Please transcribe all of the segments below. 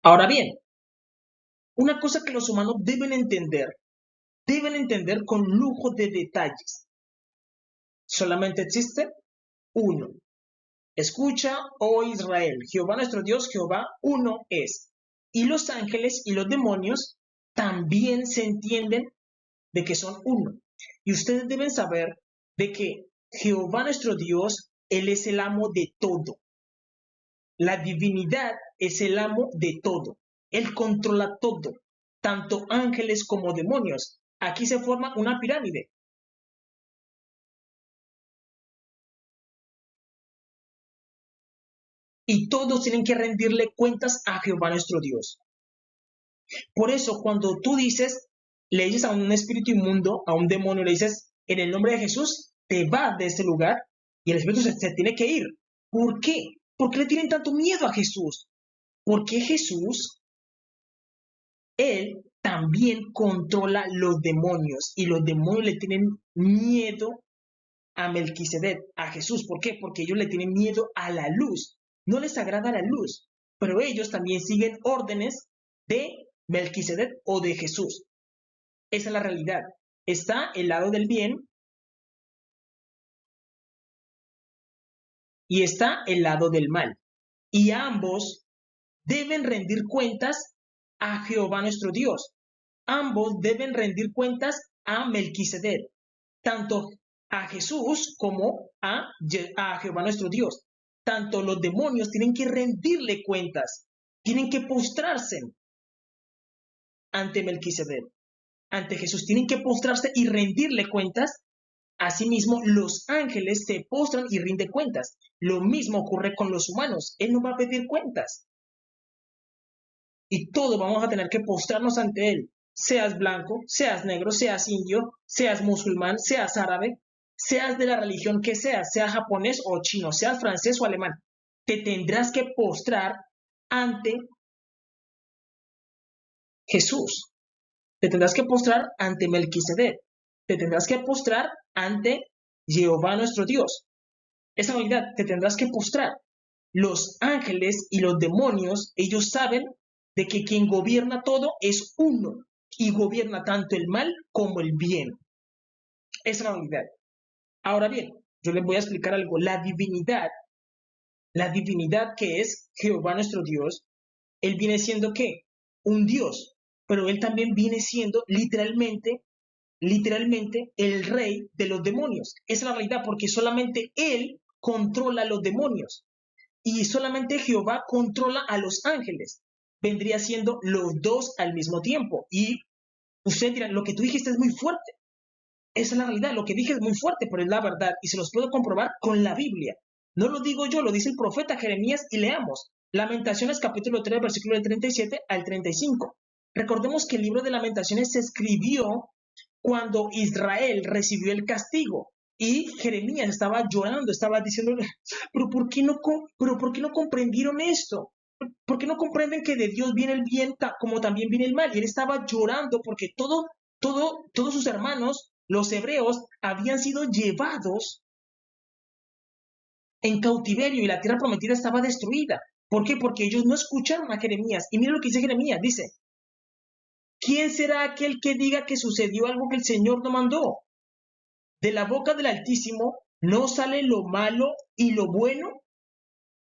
Ahora bien, una cosa que los humanos deben entender con lujo de detalles. Solamente existe uno. Escucha, oh Israel, Jehová nuestro Dios, Jehová uno es. Y los ángeles y los demonios también se entienden de que son uno. Y ustedes deben saber de que Jehová nuestro Dios, Él es el amo de todo. La divinidad es el amo de todo. Él controla todo, tanto ángeles como demonios. Aquí se forma una pirámide. Y todos tienen que rendirle cuentas a Jehová nuestro Dios. Por eso, cuando tú le dices a un espíritu inmundo, a un demonio, le dices, en el nombre de Jesús, te vas de este lugar y el espíritu se tiene que ir. ¿Por qué? ¿Por qué le tienen tanto miedo a Jesús? Porque Jesús, Él también controla los demonios y los demonios le tienen miedo a Melquisedec, a Jesús. ¿Por qué? Porque ellos le tienen miedo a la luz. No les agrada la luz, pero ellos también siguen órdenes de Melquisedec o de Jesús. Esa es la realidad. Está el lado del bien y está el lado del mal. Y ambos deben rendir cuentas a Jehová nuestro Dios. Ambos deben rendir cuentas a Melquisedec, tanto a Jesús como a Jehová nuestro Dios. Tanto los demonios tienen que rendirle cuentas, tienen que postrarse ante Melquisedec, ante Jesús, tienen que postrarse y rendirle cuentas. Asimismo, los ángeles se postran y rinden cuentas. Lo mismo ocurre con los humanos. Él no va a pedir cuentas. Y todos vamos a tener que postrarnos ante Él. Seas blanco, seas negro, seas indio, seas musulmán, seas árabe, seas de la religión que seas japonés o chino, seas francés o alemán. Te tendrás que postrar ante Jesús. Te tendrás que postrar ante Melquisedec. Te tendrás que postrar ante Jehová nuestro Dios. Esa realidad, te tendrás que postrar. Los ángeles y los demonios, ellos saben de que quien gobierna todo es uno y gobierna tanto el mal como el bien. Esa es la realidad. Ahora bien, yo les voy a explicar algo. La divinidad que es Jehová nuestro Dios, él viene siendo ¿qué? Un Dios, pero él también viene siendo literalmente el rey de los demonios. Esa es la realidad, porque solamente él controla los demonios y solamente Jehová controla a los ángeles. Vendría siendo los dos al mismo tiempo. Y ustedes dirán, lo que tú dijiste es muy fuerte. Esa es la realidad, lo que dije es muy fuerte, pero es la verdad y se los puedo comprobar con la Biblia. No lo digo yo, lo dice el profeta Jeremías y leamos. Lamentaciones capítulo 3, versículo del 37 al 35. Recordemos que el libro de Lamentaciones se escribió cuando Israel recibió el castigo y Jeremías estaba llorando, estaba diciendo, pero ¿por qué no comprendieron esto? ¿Por qué no comprenden que de Dios viene el bien como también viene el mal? Y él estaba llorando porque todos sus hermanos, los hebreos, habían sido llevados en cautiverio y la tierra prometida estaba destruida. ¿Por qué? Porque ellos no escucharon a Jeremías. Y mira lo que dice Jeremías, dice, ¿quién será aquel que diga que sucedió algo que el Señor no mandó? De la boca del Altísimo no sale lo malo y lo bueno.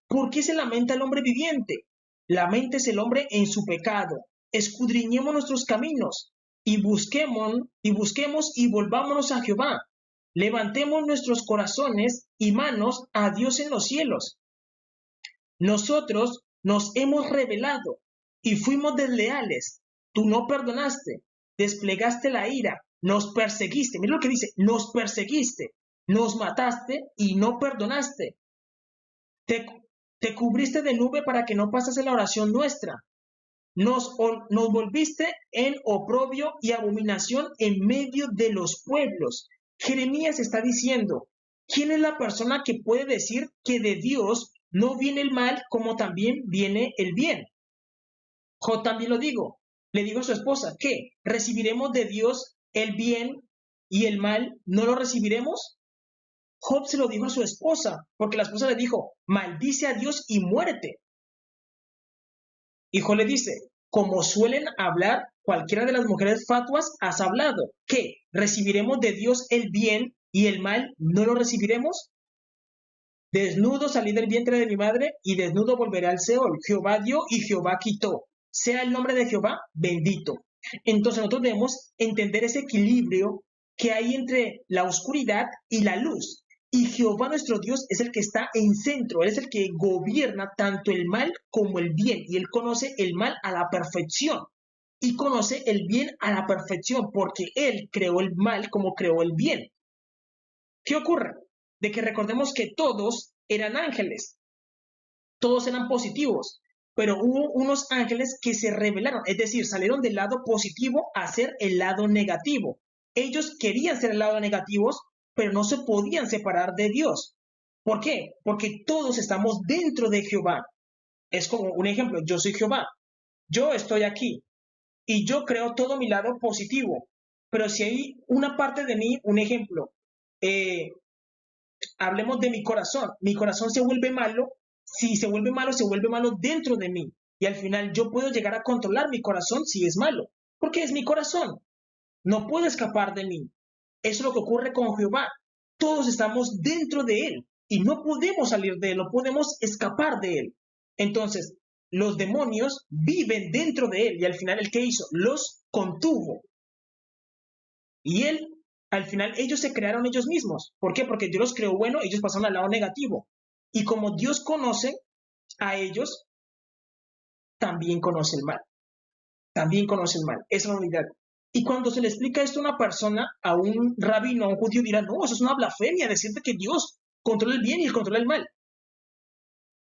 ¿Por qué se lamenta el hombre viviente? Laméntese el hombre en su pecado. Escudriñemos nuestros caminos y busquemos y volvámonos a Jehová. Levantemos nuestros corazones y manos a Dios en los cielos. Nosotros nos hemos rebelado y fuimos desleales. Tú no perdonaste, desplegaste la ira, nos perseguiste. Mira lo que dice, nos perseguiste, nos mataste y no perdonaste. Te, te cubriste de nube para que no pasase la oración nuestra. Nos volviste en oprobio y abominación en medio de los pueblos. Jeremías está diciendo, ¿quién es la persona que puede decir que de Dios no viene el mal como también viene el bien? Yo también lo digo. Le digo a su esposa, ¿qué? ¿Recibiremos de Dios el bien y el mal? ¿No lo recibiremos? Job se lo dijo a su esposa, porque la esposa le dijo, maldice a Dios y muérete. Hijo le dice, como suelen hablar cualquiera de las mujeres fatuas, has hablado, ¿qué? ¿Recibiremos de Dios el bien y el mal no lo recibiremos? Desnudo salí del vientre de mi madre y desnudo volveré al Seol. Jehová dio y Jehová quitó. Sea el nombre de Jehová bendito. Entonces nosotros debemos entender ese equilibrio que hay entre la oscuridad y la luz. Y Jehová nuestro Dios es el que está en centro, Él es el que gobierna tanto el mal como el bien. Y Él conoce el mal a la perfección. Y conoce el bien a la perfección, porque Él creó el mal como creó el bien. ¿Qué ocurre? De que recordemos que todos eran ángeles, todos eran positivos, pero hubo unos ángeles que se rebelaron, es decir, salieron del lado positivo a ser el lado negativo. Ellos querían ser el lado negativos, pero no se podían separar de Dios. ¿Por qué? Porque todos estamos dentro de Jehová. Es como un ejemplo, yo soy Jehová, yo estoy aquí y yo creo todo mi lado positivo, pero si hay una parte de mí, un ejemplo, eh, hablemos de mi corazón se vuelve malo, si se vuelve malo dentro de mí. Y al final yo puedo llegar a controlar mi corazón si es malo, porque es mi corazón, no puedo escapar de mí. Eso es lo que ocurre con Jehová. Todos estamos dentro de Él y no podemos salir de Él, no podemos escapar de Él. Entonces, los demonios viven dentro de Él y al final, ¿el qué hizo? Los contuvo. Y Él al final ellos se crearon ellos mismos. ¿Por qué? Porque Dios los creó bueno, ellos pasaron al lado negativo. Y como Dios conoce a ellos, también conoce el mal. También conoce el mal. Esa es la unidad. Y cuando se le explica esto a una persona, a un rabino, a un judío, dirá, no, eso es una blasfemia, decirte que Dios controla el bien y él controla el mal.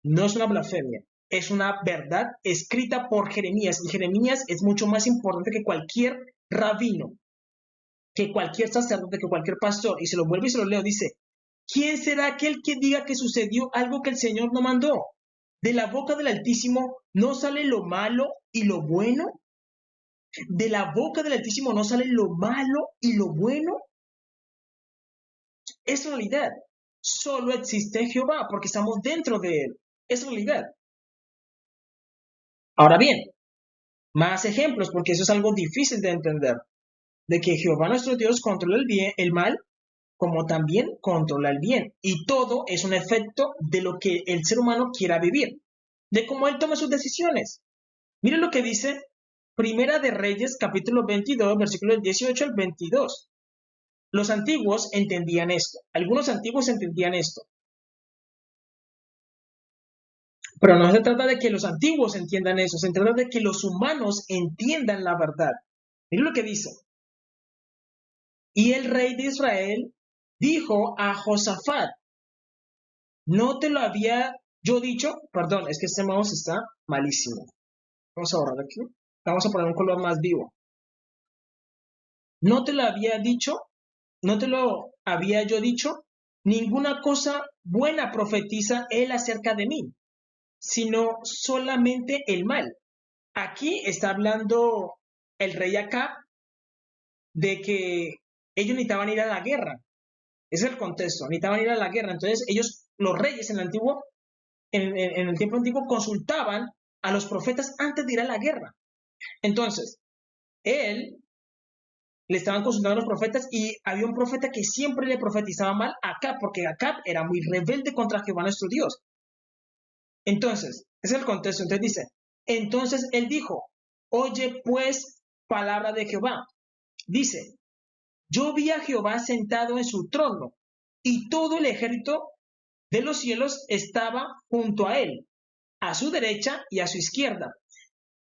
No es una blasfemia, es una verdad escrita por Jeremías. Y Jeremías es mucho más importante que cualquier rabino, que cualquier sacerdote, que cualquier pastor. Y se lo vuelve y se lo leo, dice, ¿quién será aquel que diga que sucedió algo que el Señor no mandó? De la boca del Altísimo no sale lo malo y lo bueno. De la boca del Altísimo no sale lo malo y lo bueno. Es realidad. Solo existe Jehová porque estamos dentro de Él. Es realidad. Ahora bien, más ejemplos porque eso es algo difícil de entender. De que Jehová nuestro Dios controla el bien, el mal, como también controla el bien. Y todo es un efecto de lo que el ser humano quiera vivir, de cómo él toma sus decisiones. Miren lo que dice Primera de Reyes, capítulo 22, versículos 18 al 22. Los antiguos entendían esto. Algunos antiguos entendían esto. Pero no se trata de que los antiguos entiendan eso, se trata de que los humanos entiendan la verdad. Miren lo que dice. Y el rey de Israel dijo a Josafat, ¿no te lo había yo dicho? Perdón, es que este mouse está malísimo. Vamos a borrar aquí. Vamos a poner un color más vivo. ¿No te lo había dicho? ¿No te lo había yo dicho? Ninguna cosa buena profetiza él acerca de mí, sino solamente el mal. Aquí está hablando el rey Acab de que ellos necesitaban ir a la guerra. Ese es el contexto, necesitaban ir a la guerra. Entonces ellos, los reyes en el antiguo, en el tiempo antiguo, consultaban a los profetas antes de ir a la guerra. Entonces, él le estaban consultando a los profetas y había un profeta que siempre le profetizaba mal a Acab, porque Acab era muy rebelde contra Jehová nuestro Dios. Entonces, ese es el contexto. Entonces dice, entonces él dijo, oye pues palabra de Jehová. Dice, yo vi a Jehová sentado en su trono y todo el ejército de los cielos estaba junto a él, a su derecha y a su izquierda.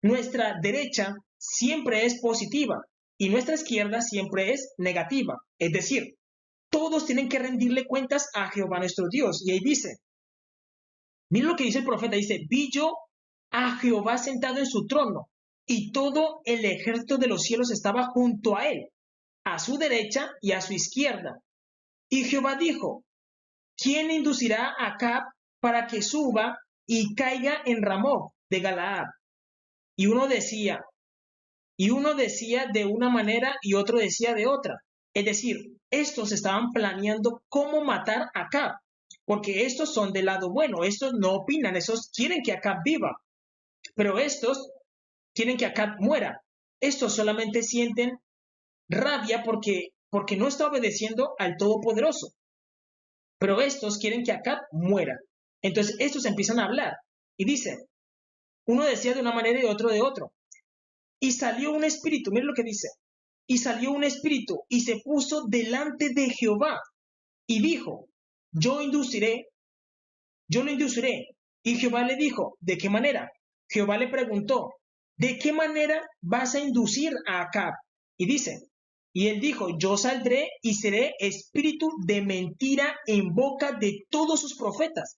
Nuestra derecha siempre es positiva y nuestra izquierda siempre es negativa. Es decir, todos tienen que rendirle cuentas a Jehová nuestro Dios. Y ahí dice, mira lo que dice el profeta, dice, vi yo a Jehová sentado en su trono y todo el ejército de los cielos estaba junto a él, a su derecha y a su izquierda. Y Jehová dijo, ¿quién inducirá a Acab para que suba y caiga en Ramón de Galaad? Y uno decía de una manera y otro decía de otra. Es decir, estos estaban planeando cómo matar a Acab, porque estos son del lado bueno, estos no opinan, estos quieren que Acab viva. Pero estos quieren que Acab muera. Estos solamente sienten rabia porque no está obedeciendo al Todopoderoso. Pero estos quieren que Acab muera. Entonces estos empiezan a hablar y dicen, uno decía de una manera y otro de otro. Y salió un espíritu, miren lo que dice. Y salió un espíritu y se puso delante de Jehová y dijo, yo lo induciré. Y Jehová le dijo, ¿de qué manera? Jehová le preguntó, ¿de qué manera vas a inducir a Acab? Y dice, y él dijo, yo saldré y seré espíritu de mentira en boca de todos sus profetas.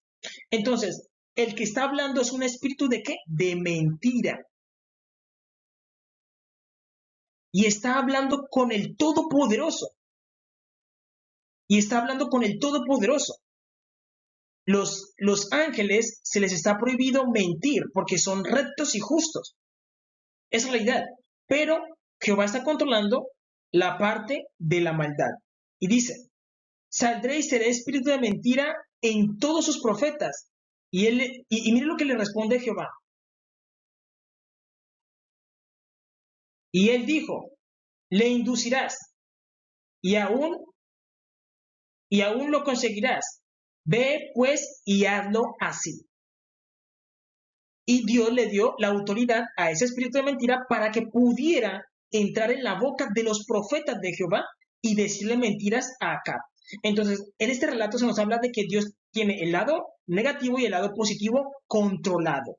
Entonces, el que está hablando es un espíritu ¿de qué? De mentira. Y está hablando con el Todopoderoso. Los ángeles se les está prohibido mentir porque son rectos y justos. Es realidad. Pero Jehová está controlando la parte de la maldad. Y dice, saldré y seré espíritu de mentira en todos sus profetas. Y mire lo que le responde Jehová. Y él dijo, le inducirás y aún lo conseguirás. Ve pues y hazlo así. Y Dios le dio la autoridad a ese espíritu de mentira para que pudiera entrar en la boca de los profetas de Jehová y decirle mentiras a Acab. Entonces, en este relato se nos habla de que Dios tiene el lado negativo y el lado positivo controlado.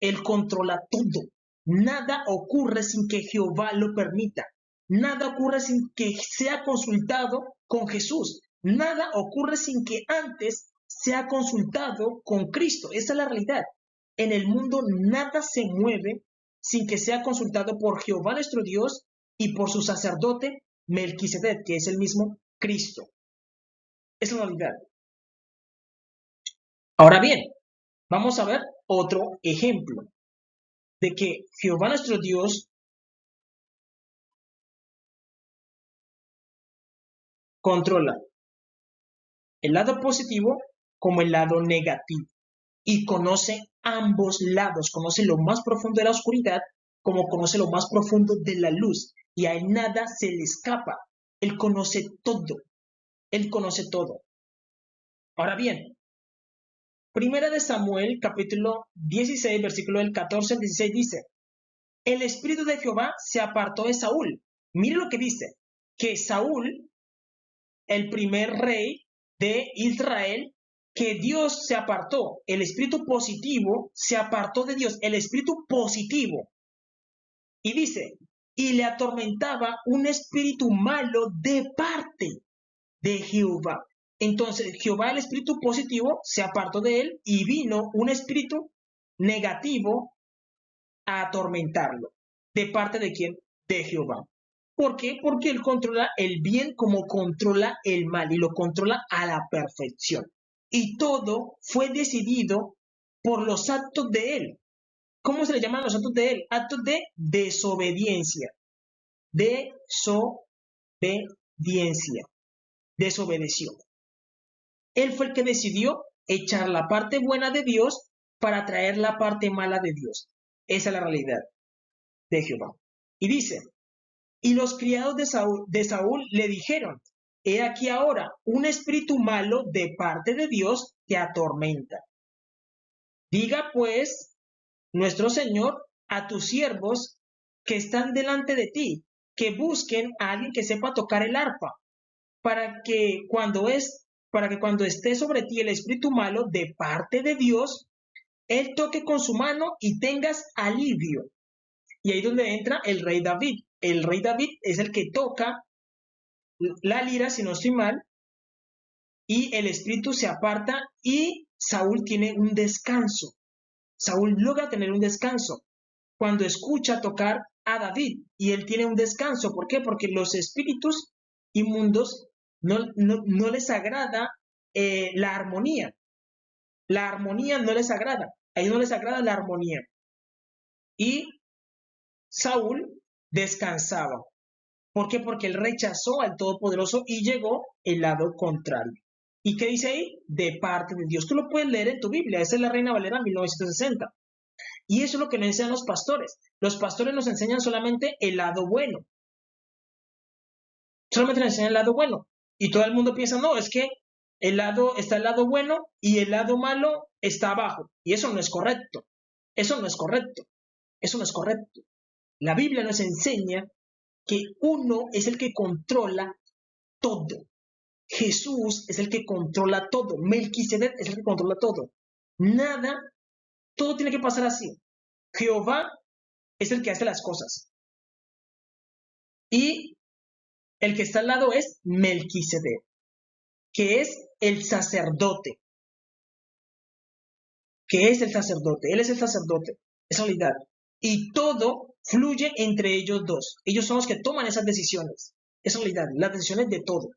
Él controla todo. Nada ocurre sin que Jehová lo permita. Nada ocurre sin que sea consultado con Jesús. Nada ocurre sin que antes sea consultado con Cristo. Esa es la realidad. En el mundo nada se mueve sin que sea consultado por Jehová nuestro Dios y por su sacerdote Melquisedec, que es el mismo Cristo. Es la realidad. Ahora bien, vamos a ver otro ejemplo de que Jehová nuestro Dios controla el lado positivo como el lado negativo y conoce ambos lados, conoce lo más profundo de la oscuridad como conoce lo más profundo de la luz y a él nada se le escapa. Él conoce todo. Él conoce todo. Ahora bien, Primera de Samuel, capítulo 16, versículo del 14 al 16 dice, el espíritu de Jehová se apartó de Saúl. Mire lo que dice, que Saúl, el primer rey de Israel, que Dios se apartó, el espíritu positivo se apartó de Dios, el espíritu positivo. Y dice, y le atormentaba un espíritu malo de parte de Jehová. Entonces Jehová, el espíritu positivo, se apartó de él y vino un espíritu negativo a atormentarlo. ¿De parte de quién? De Jehová. ¿Por qué? Porque él controla el bien como controla el mal y lo controla a la perfección. Y todo fue decidido por los actos de él. ¿Cómo se le llaman los actos de él? Actos de desobediencia. Desobedeció. Él fue el que decidió echar la parte buena de Dios para traer la parte mala de Dios. Esa es la realidad de Jehová. Y dice, y los criados de Saúl le dijeron, he aquí ahora un espíritu malo de parte de Dios te atormenta. Diga pues nuestro Señor a tus siervos que están delante de ti, que busquen a alguien que sepa tocar el arpa, para que cuando esté sobre ti el espíritu malo de parte de Dios, él toque con su mano y tengas alivio. Y ahí es donde entra el rey David. El rey David es el que toca la lira, si no estoy mal, y el espíritu se aparta y Saúl tiene un descanso. Saúl logra tener un descanso cuando escucha tocar a David y él tiene un descanso. ¿Por qué? Porque los espíritus inmundos no les agrada la armonía. La armonía no les agrada. A ellos no les agrada la armonía. Y Saúl descansaba. ¿Por qué? Porque él rechazó al Todopoderoso y llegó el lado contrario. ¿Y qué dice ahí? De parte de Dios. Tú lo puedes leer en tu Biblia. Esa es la Reina Valera 1960. Y eso es lo que nos enseñan los pastores. Los pastores nos enseñan solamente el lado bueno. Solamente nos enseñan el lado bueno. Y todo el mundo piensa, no, es que está el lado bueno y el lado malo está abajo. Y eso no es correcto. Eso no es correcto. Eso no es correcto. La Biblia nos enseña que uno es el que controla todo. Jesús es el que controla todo. Melquisedec es el que controla todo. Nada, todo tiene que pasar así. Jehová es el que hace las cosas. Y el que está al lado es Melquisedec, que es el sacerdote. Que es el sacerdote. Él es el sacerdote. Es realidad. Y todo fluye entre ellos dos. Ellos son los que toman esas decisiones. Es realidad. Las decisiones de todo.